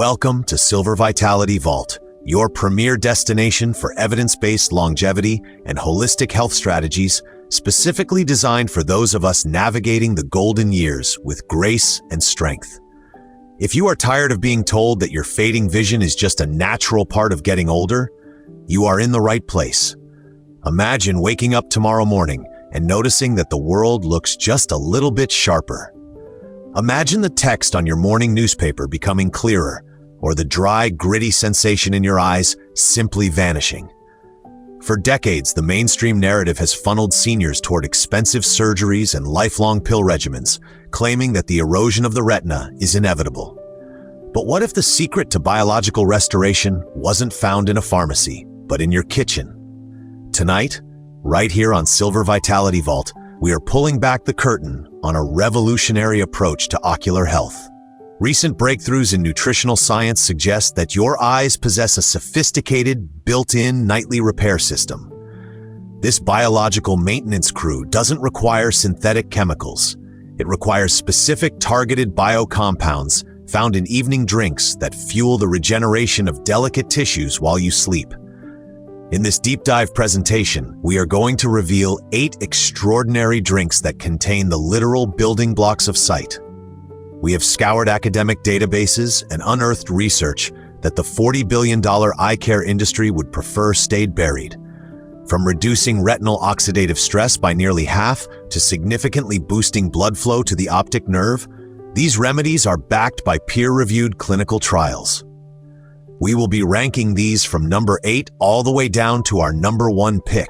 Welcome to Silver Vitality Vault, your premier destination for evidence-based longevity and holistic health strategies specifically designed for those of us navigating the golden years with grace and strength. If you are tired of being told that your fading vision is just a natural part of getting older, you are in the right place. Imagine waking up tomorrow morning and noticing that the world looks just a little bit sharper. Imagine the text on your morning newspaper becoming clearer, or the dry, gritty sensation in your eyes simply vanishing. For decades, the mainstream narrative has funneled seniors toward expensive surgeries and lifelong pill regimens, claiming that the erosion of the retina is inevitable. But what if the secret to biological restoration wasn't found in a pharmacy, but in your kitchen? Tonight, right here on Silver Vitality Vault, we are pulling back the curtain on a revolutionary approach to ocular health. Recent breakthroughs in nutritional science suggest that your eyes possess a sophisticated, built-in nightly repair system. This biological maintenance crew doesn't require synthetic chemicals. It requires specific targeted biocompounds found in evening drinks that fuel the regeneration of delicate tissues while you sleep. In this deep dive presentation, we are going to reveal 8 extraordinary drinks that contain the literal building blocks of sight. We have scoured academic databases and unearthed research that the $40 billion eye care industry would prefer stayed buried. From reducing retinal oxidative stress by nearly half to significantly boosting blood flow to the optic nerve, these remedies are backed by peer-reviewed clinical trials. We will be ranking these from number 8 all the way down to our number 1 pick,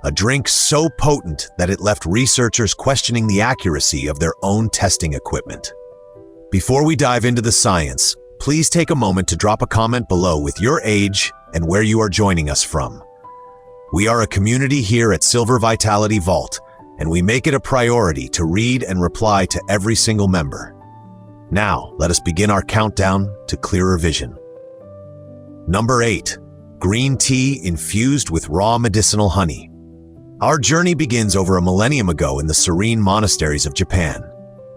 a drink so potent that it left researchers questioning the accuracy of their own testing equipment. Before we dive into the science, please take a moment to drop a comment below with your age and where you are joining us from. We are a community here at Silver Vitality Vault, and we make it a priority to read and reply to every single member. Now, let us begin our countdown to clearer vision. Number 8. Green tea infused with raw medicinal honey. Our journey begins over a millennium ago in the serene monasteries of Japan.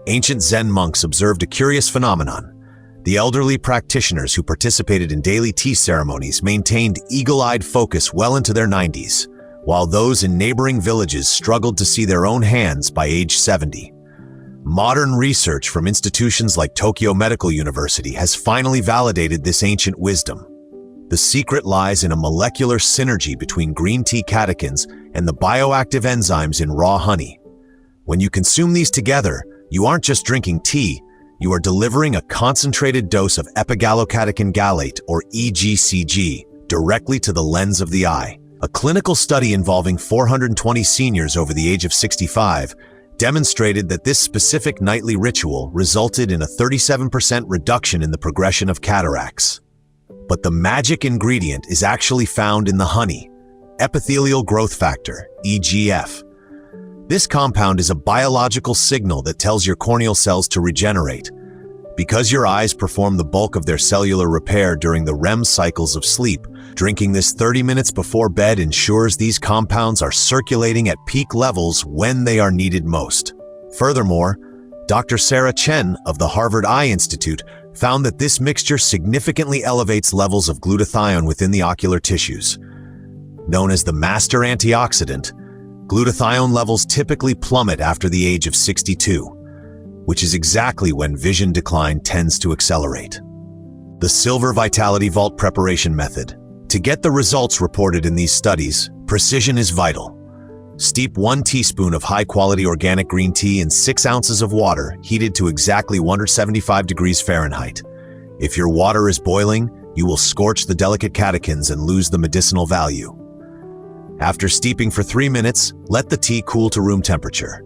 Ancient Zen monks observed a curious phenomenon. The elderly practitioners who participated in daily tea ceremonies maintained eagle-eyed focus well into their 90s, while those in neighboring villages struggled to see their own hands by age 70. Modern research from institutions like Tokyo Medical University has finally validated this ancient wisdom. The secret lies in a molecular synergy between green tea catechins and the bioactive enzymes in raw honey. When you consume these together, you aren't just drinking tea, you are delivering a concentrated dose of epigallocatechin gallate, or EGCG, directly to the lens of the eye. A clinical study involving 420 seniors over the age of 65 demonstrated that this specific nightly ritual resulted in a 37% reduction in the progression of cataracts. But the magic ingredient is actually found in the honey, epithelial growth factor, EGF. This compound is a biological signal that tells your corneal cells to regenerate. Because your eyes perform the bulk of their cellular repair during the REM cycles of sleep, drinking this 30 minutes before bed ensures these compounds are circulating at peak levels when they are needed most. Furthermore, Dr. Sarah Chen of the Harvard Eye Institute found that this mixture significantly elevates levels of glutathione within the ocular tissues. Known as the master antioxidant, glutathione levels typically plummet after the age of 62, which is exactly when vision decline tends to accelerate. The Silver Vitality Vault preparation method. To get the results reported in these studies, precision is vital. Steep 1 teaspoon of high-quality organic green tea in 6 ounces of water heated to exactly 175 degrees Fahrenheit. If your water is boiling, you will scorch the delicate catechins and lose the medicinal value. After steeping for 3 minutes, let the tea cool to room temperature.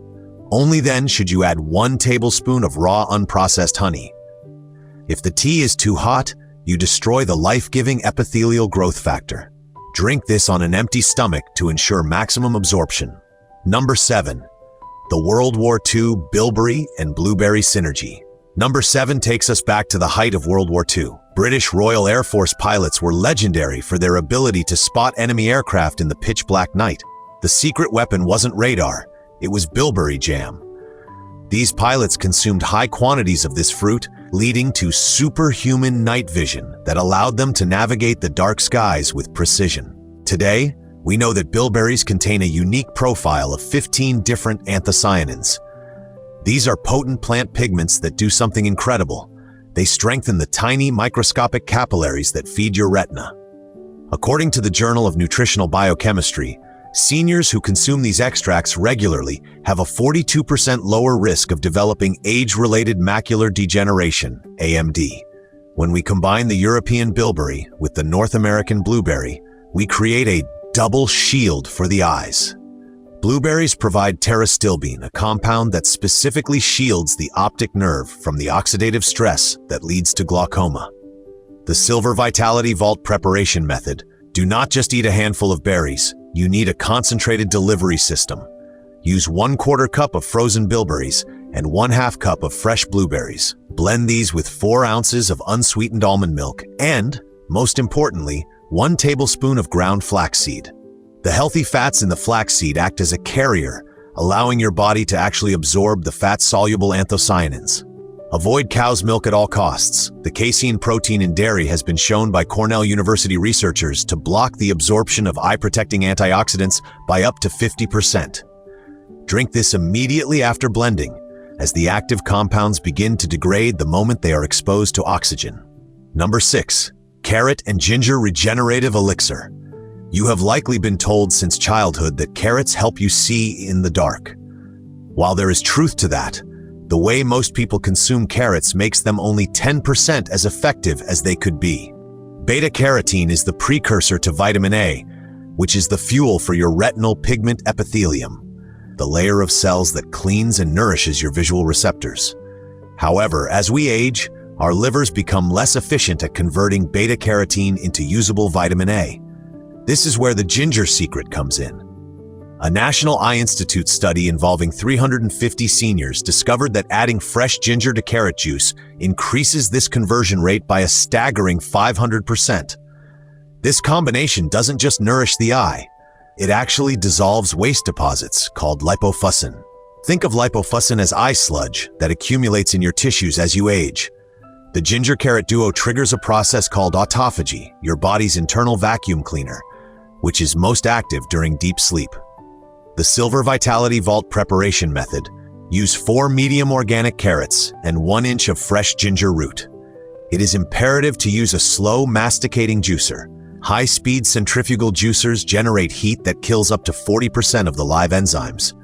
Only then should you add 1 tablespoon of raw unprocessed honey. If the tea is too hot, you destroy the life-giving epithelial growth factor. Drink this on an empty stomach to ensure maximum absorption. Number 7. The World War II Bilberry and Blueberry Synergy. Number 7 takes us back to the height of World War II. British Royal Air Force pilots were legendary for their ability to spot enemy aircraft in the pitch-black night. The secret weapon wasn't radar, it was bilberry jam. These pilots consumed high quantities of this fruit, leading to superhuman night vision that allowed them to navigate the dark skies with precision. Today, we know that bilberries contain a unique profile of 15 different anthocyanins. These are potent plant pigments that do something incredible. They strengthen the tiny microscopic capillaries that feed your retina. According to the Journal of Nutritional Biochemistry, seniors who consume these extracts regularly have a 42% lower risk of developing age-related macular degeneration, AMD. When we combine the European bilberry with the North American blueberry, we create a double shield for the eyes. Blueberries provide pterostilbene, a compound that specifically shields the optic nerve from the oxidative stress that leads to glaucoma. The Silver Vitality Vault preparation method. Do not just eat a handful of berries. You need a concentrated delivery system. Use 1/4 cup of frozen bilberries and 1/2 cup of fresh blueberries. Blend these with 4 ounces of unsweetened almond milk and, most importantly, 1 tablespoon of ground flaxseed. The healthy fats in the flaxseed act as a carrier, allowing your body to actually absorb the fat-soluble anthocyanins. Avoid cow's milk at all costs. The casein protein in dairy has been shown by Cornell University researchers to block the absorption of eye-protecting antioxidants by up to 50%. Drink this immediately after blending, as the active compounds begin to degrade the moment they are exposed to oxygen. Number 6. Carrot and Ginger Regenerative Elixir. You have likely been told since childhood that carrots help you see in the dark. While there is truth to that, the way most people consume carrots makes them only 10% as effective as they could be. Beta-carotene is the precursor to vitamin A, which is the fuel for your retinal pigment epithelium, the layer of cells that cleans and nourishes your visual receptors. However, as we age, our livers become less efficient at converting beta-carotene into usable vitamin A. This is where the ginger secret comes in. A National Eye Institute study involving 350 seniors discovered that adding fresh ginger to carrot juice increases this conversion rate by a staggering 500%. This combination doesn't just nourish the eye, it actually dissolves waste deposits called lipofuscin. Think of lipofuscin as eye sludge that accumulates in your tissues as you age. The ginger-carrot duo triggers a process called autophagy, your body's internal vacuum cleaner, which is most active during deep sleep. The Silver Vitality Vault preparation method. Use 4 medium organic carrots and 1 inch of fresh ginger root. It is imperative to use a slow masticating juicer. High-speed centrifugal juicers generate heat that kills up to 40% of the live enzymes.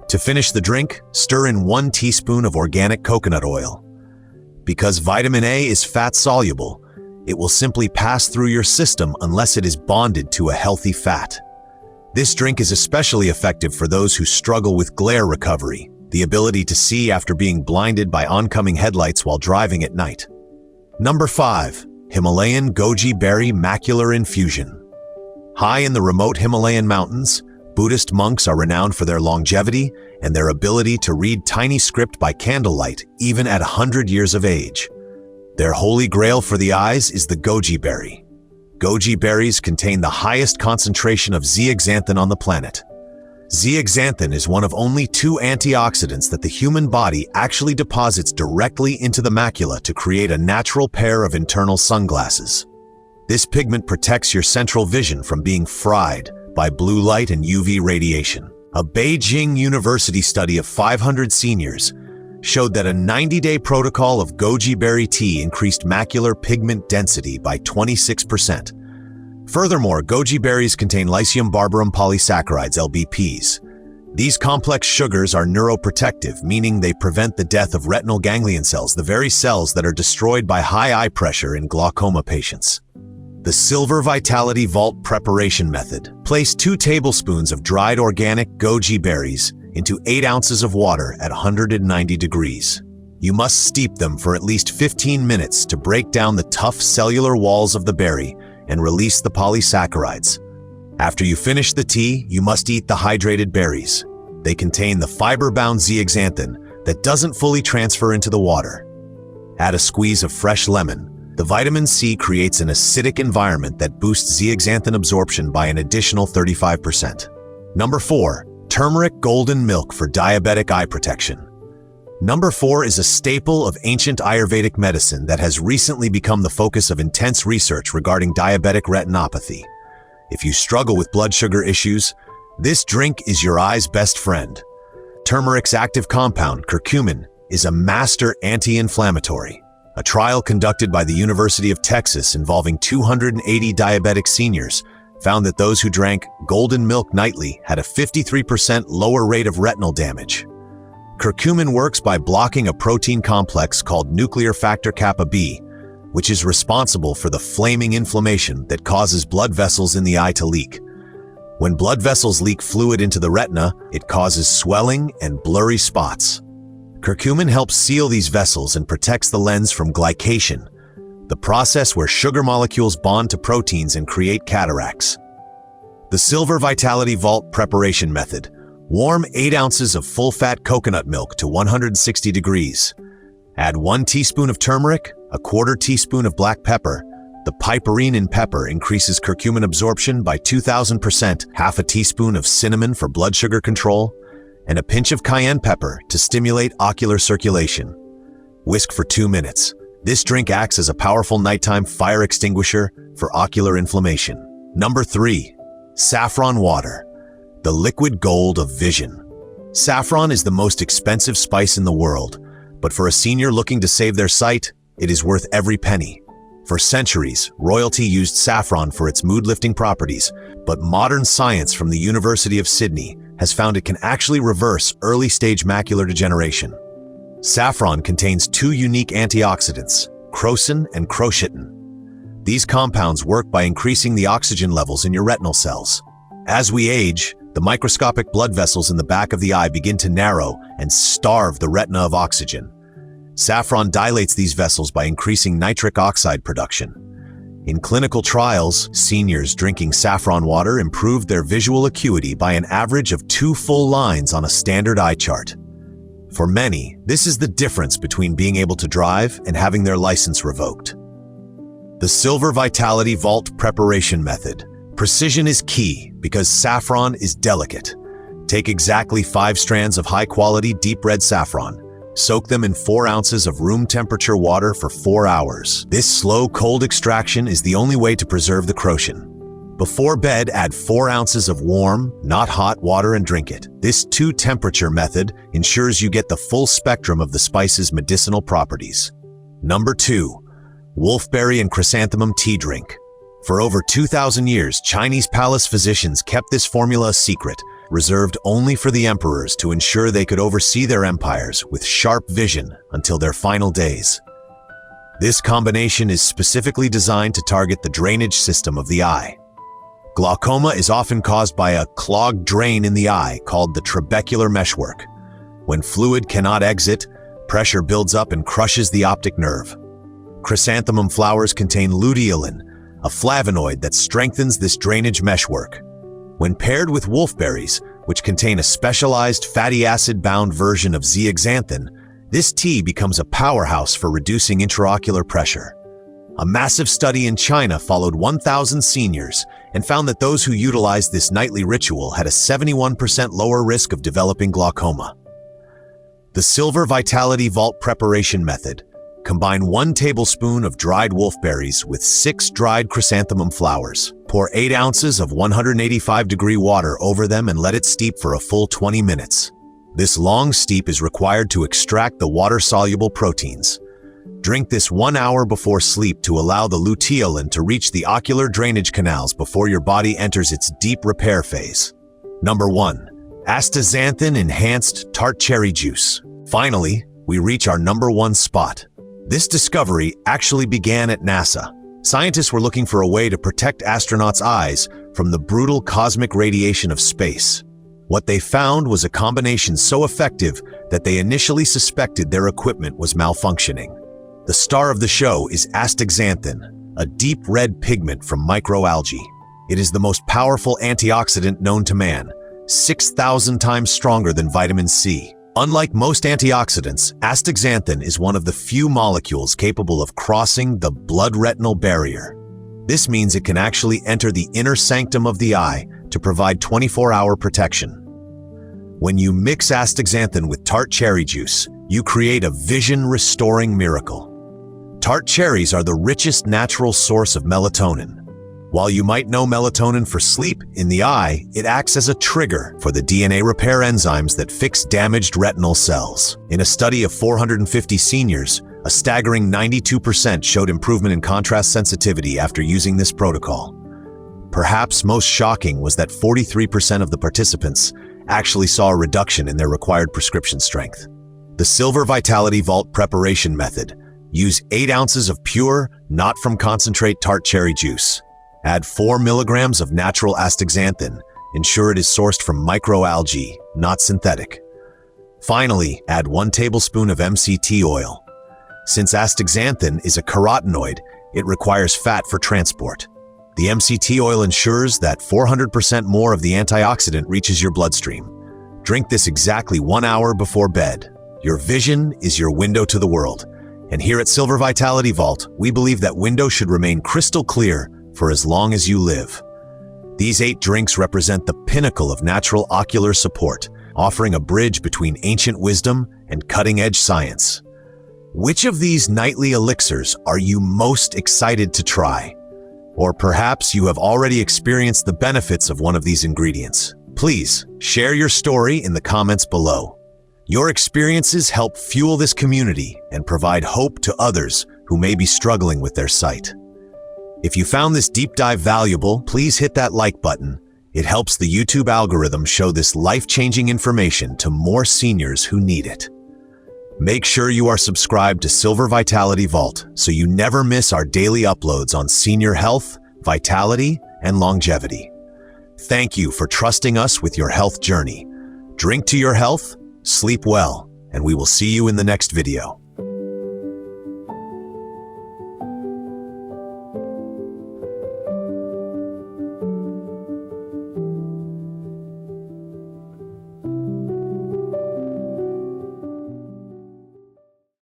To finish the drink, stir in 1 teaspoon of organic coconut oil. Because vitamin A is fat-soluble, it will simply pass through your system unless it is bonded to a healthy fat. This drink is especially effective for those who struggle with glare recovery, the ability to see after being blinded by oncoming headlights while driving at night. Number 5. Himalayan Goji Berry Macular Infusion. High in the remote Himalayan mountains, Buddhist monks are renowned for their longevity and their ability to read tiny script by candlelight, even at 100 years of age. Their holy grail for the eyes is the goji berry. Goji berries contain the highest concentration of zeaxanthin on the planet. Zeaxanthin is one of only 2 antioxidants that the human body actually deposits directly into the macula to create a natural pair of internal sunglasses. This pigment protects your central vision from being fried by blue light and UV radiation. A Beijing University study of 500 seniors showed that a 90-day protocol of goji berry tea increased macular pigment density by 26%. Furthermore, goji berries contain Lycium barbarum polysaccharides, LBPs. These complex sugars are neuroprotective, meaning they prevent the death of retinal ganglion cells, the very cells that are destroyed by high eye pressure in glaucoma patients. The Silver Vitality Vault preparation method. Place 2 tablespoons of dried organic goji berries into 8 ounces of water at 190 degrees. You must steep them for at least 15 minutes to break down the tough cellular walls of the berry and release the polysaccharides. After you finish the tea, you must eat the hydrated berries. They contain the fiber-bound zeaxanthin that doesn't fully transfer into the water. Add a squeeze of fresh lemon. The vitamin C creates an acidic environment that boosts zeaxanthin absorption by an additional 35%. Number 4. Turmeric golden milk for diabetic eye protection. Number 4 is a staple of ancient Ayurvedic medicine that has recently become the focus of intense research regarding diabetic retinopathy. If you struggle with blood sugar issues, this drink is your eye's best friend. Turmeric's active compound, curcumin, is a master anti-inflammatory. A trial conducted by the University of Texas involving 280 diabetic seniors found that those who drank golden milk nightly had a 53% lower rate of retinal damage. Curcumin works by blocking a protein complex called nuclear factor kappa B, which is responsible for the flaming inflammation that causes blood vessels in the eye to leak. When blood vessels leak fluid into the retina, it causes swelling and blurry spots. Curcumin helps seal these vessels and protects the lens from glycation, the process where sugar molecules bond to proteins and create cataracts. The Silver Vitality Vault preparation method. Warm 8 ounces of full-fat coconut milk to 160 degrees. Add 1 teaspoon of turmeric, a 1/4 teaspoon of black pepper. The piperine in pepper increases curcumin absorption by 2,000%, half a teaspoon of cinnamon for blood sugar control, and a pinch of cayenne pepper to stimulate ocular circulation. Whisk for 2 minutes. This drink acts as a powerful nighttime fire extinguisher for ocular inflammation. Number 3. Saffron water. The liquid gold of vision. Saffron is the most expensive spice in the world, but for a senior looking to save their sight, it is worth every penny. For centuries, royalty used saffron for its mood-lifting properties, but modern science from the University of Sydney has found it can actually reverse early-stage macular degeneration. Saffron contains 2 unique antioxidants, crocin and crochitin. These compounds work by increasing the oxygen levels in your retinal cells. As we age, the microscopic blood vessels in the back of the eye begin to narrow and starve the retina of oxygen. Saffron dilates these vessels by increasing nitric oxide production. In clinical trials, seniors drinking saffron water improved their visual acuity by an average of 2 full lines on a standard eye chart. For many, this is the difference between being able to drive and having their license revoked. The Silver Vitality Vault preparation method. Precision is key because saffron is delicate. Take exactly 5 strands of high-quality deep red saffron. Soak them in 4 ounces of room-temperature water for 4 hours. This slow, cold extraction is the only way to preserve the crocin. Before bed, add 4 ounces of warm, not hot water and drink it. This 2-temperature method ensures you get the full spectrum of the spice's medicinal properties. Number 2. Wolfberry and chrysanthemum tea drink. For over 2,000 years, Chinese palace physicians kept this formula a secret, reserved only for the emperors to ensure they could oversee their empires with sharp vision until their final days. This combination is specifically designed to target the drainage system of the eye. Glaucoma is often caused by a clogged drain in the eye called the trabecular meshwork. When fluid cannot exit, pressure builds up and crushes the optic nerve. Chrysanthemum flowers contain luteolin, a flavonoid that strengthens this drainage meshwork. When paired with wolfberries, which contain a specialized fatty acid-bound version of zeaxanthin, this tea becomes a powerhouse for reducing intraocular pressure. A massive study in China followed 1,000 seniors and found that those who utilized this nightly ritual had a 71% lower risk of developing glaucoma. The Silver Vitality Vault preparation method. Combine 1 tablespoon of dried wolfberries with 6 dried chrysanthemum flowers. Pour 8 ounces of 185-degree water over them and let it steep for a full 20 minutes. This long steep is required to extract the water-soluble proteins. Drink this 1 hour before sleep to allow the luteolin to reach the ocular drainage canals before your body enters its deep repair phase. Number 1. Astaxanthin Enhanced Tart Cherry Juice. Finally, we reach our number 1 spot. This discovery actually began at NASA. Scientists were looking for a way to protect astronauts' eyes from the brutal cosmic radiation of space. What they found was a combination so effective that they initially suspected their equipment was malfunctioning. The star of the show is astaxanthin, a deep red pigment from microalgae. It is the most powerful antioxidant known to man, 6,000 times stronger than vitamin C. Unlike most antioxidants, astaxanthin is one of the few molecules capable of crossing the blood-retinal barrier. This means it can actually enter the inner sanctum of the eye to provide 24-hour protection. When you mix astaxanthin with tart cherry juice, you create a vision-restoring miracle. Tart cherries are the richest natural source of melatonin. While you might know melatonin for sleep in the eye, it acts as a trigger for the DNA repair enzymes that fix damaged retinal cells. In a study of 450 seniors, a staggering 92% showed improvement in contrast sensitivity after using this protocol. Perhaps most shocking was that 43% of the participants actually saw a reduction in their required prescription strength. The Silver Vitality Vault preparation method. Use 8 ounces of pure, not from concentrate tart cherry juice. Add 4 milligrams of natural astaxanthin. Ensure it is sourced from microalgae, not synthetic. Finally, add 1 tablespoon of MCT oil. Since astaxanthin is a carotenoid, it requires fat for transport. The MCT oil ensures that 400% more of the antioxidant reaches your bloodstream. Drink this exactly 1 hour before bed. Your vision is your window to the world. And here at Silver Vitality Vault, we believe that window should remain crystal clear for as long as you live. These 8 drinks represent the pinnacle of natural ocular support, offering a bridge between ancient wisdom and cutting-edge science. Which of these nightly elixirs are you most excited to try? Or perhaps you have already experienced the benefits of one of these ingredients. Please share your story in the comments below. Your experiences help fuel this community and provide hope to others who may be struggling with their sight. If you found this deep dive valuable, please hit that like button. It helps the YouTube algorithm show this life-changing information to more seniors who need it. Make sure you are subscribed to Silver Vitality Vault so you never miss our daily uploads on senior health, vitality, and longevity. Thank you for trusting us with your health journey. Drink to your health, sleep well, and we will see you in the next video.